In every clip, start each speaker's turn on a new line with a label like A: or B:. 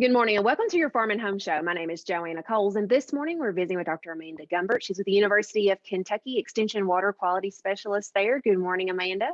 A: Good morning and welcome to your Farm and Home Show. My name is Joanna Coles, and this morning we're visiting with Dr. Amanda Gumbert. She's with the University of Kentucky Extension Water Quality Specialist there. Good morning, Amanda.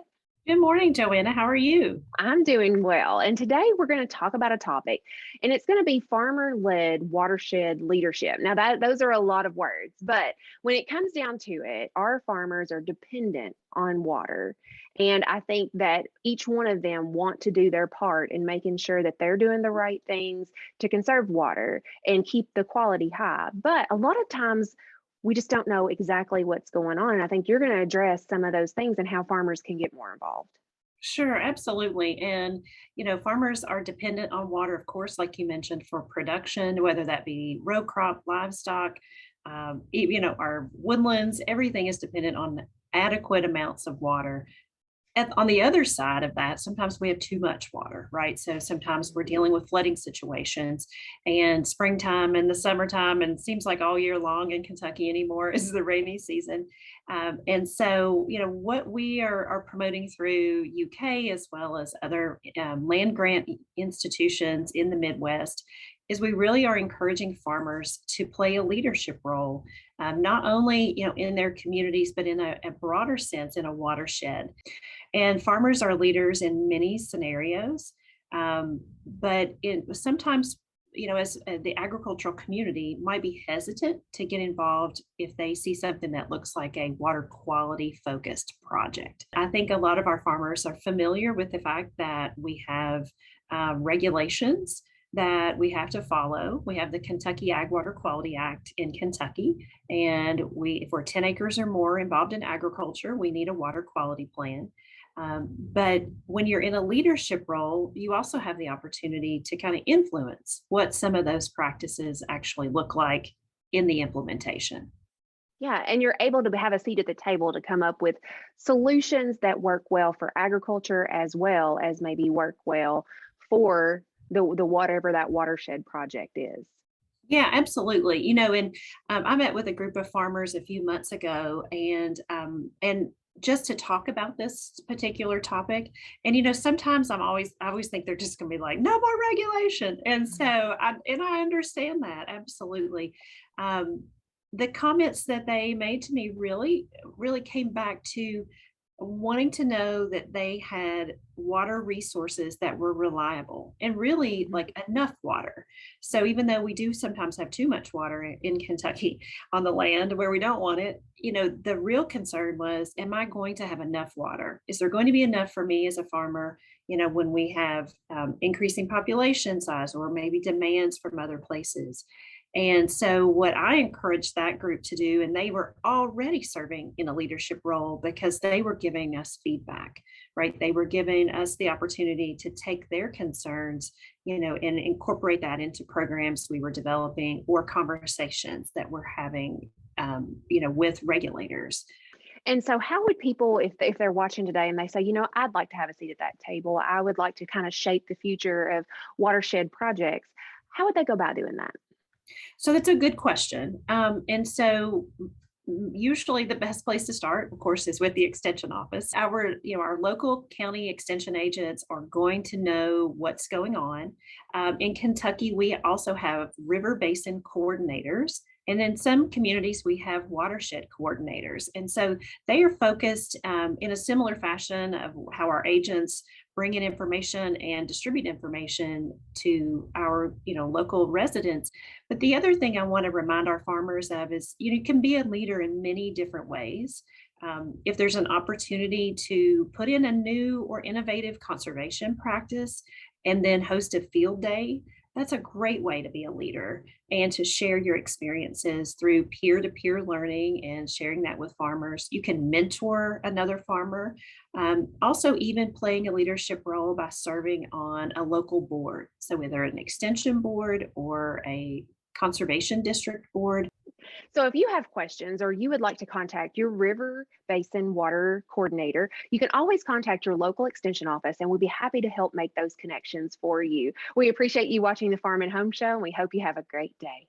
B: Good morning, Joanna. How are you?
A: I'm doing well. And today we're going to talk about a topic, and it's going to be farmer-led watershed leadership. Now, those are a lot of words, but when it comes down to it, our farmers are dependent on water. And I think that each one of them want to do their part in making sure that they're doing the right things to conserve water and keep the quality high. But a lot of times we just don't know exactly what's going on. And I think you're going to address some of those things and how farmers can get more involved.
B: Sure, absolutely. And, farmers are dependent on water, of course, like you mentioned, for production, whether that be row crop, livestock, our woodlands, everything is dependent on adequate amounts of water. On the other side of that, sometimes we have too much water, right? So sometimes we're dealing with flooding situations, and springtime and the summertime, and it seems like all year long in Kentucky anymore is the rainy season. And so, what we are promoting through UK as well as other land grant institutions in the Midwest is we really are encouraging farmers to play a leadership role, not only in their communities, but in a broader sense in a watershed. And farmers are leaders in many scenarios, but sometimes, as the agricultural community might be hesitant to get involved if they see something that looks like a water quality focused project. I think a lot of our farmers are familiar with the fact that we have regulations that we have to follow. We have the Kentucky Ag Water Quality Act in Kentucky, and if we're 10 acres or more involved in agriculture, we need a water quality plan. But when you're in a leadership role, you also have the opportunity to kind of influence what some of those practices actually look like in the implementation.
A: Yeah, and you're able to have a seat at the table to come up with solutions that work well for agriculture as well as maybe work well for the whatever that watershed project is.
B: Yeah, absolutely. And I met with a group of farmers a few months ago, and just to talk about this particular topic. And sometimes I always think they're just going to be like, no more regulation. And so, I understand that absolutely. The comments that they made to me really, really came back to wanting to know that they had water resources that were reliable and really like enough water. So even though we do sometimes have too much water in Kentucky on the land where we don't want it, the real concern was, am I going to have enough water? Is there going to be enough for me as a farmer, when we have increasing population size or maybe demands from other places? And so, what I encouraged that group to do, and they were already serving in a leadership role because they were giving us feedback, right? They were giving us the opportunity to take their concerns, and incorporate that into programs we were developing or conversations that we're having, with regulators.
A: And so how would people, if they're watching today and they say, I'd like to have a seat at that table, I would like to kind of shape the future of watershed projects, how would they go about doing that?
B: So that's a good question. And so usually the best place to start, of course, is with the extension office. Our local county extension agents are going to know what's going on. In Kentucky, we also have river basin coordinators. And in some communities, we have watershed coordinators. And so they are focused in a similar fashion of how our agents bring in information and distribute information to our local residents. But the other thing I want to remind our farmers of is you can be a leader in many different ways. If there's an opportunity to put in a new or innovative conservation practice and then host a field day, that's a great way to be a leader and to share your experiences through peer-to-peer learning and sharing that with farmers. You can mentor another farmer. Also, even playing a leadership role by serving on a local board. So either an extension board or a conservation district board.
A: So if you have questions or you would like to contact your river basin water coordinator, you can always contact your local extension office and we'll be happy to help make those connections for you. We appreciate you watching the Farm and Home Show and we hope you have a great day.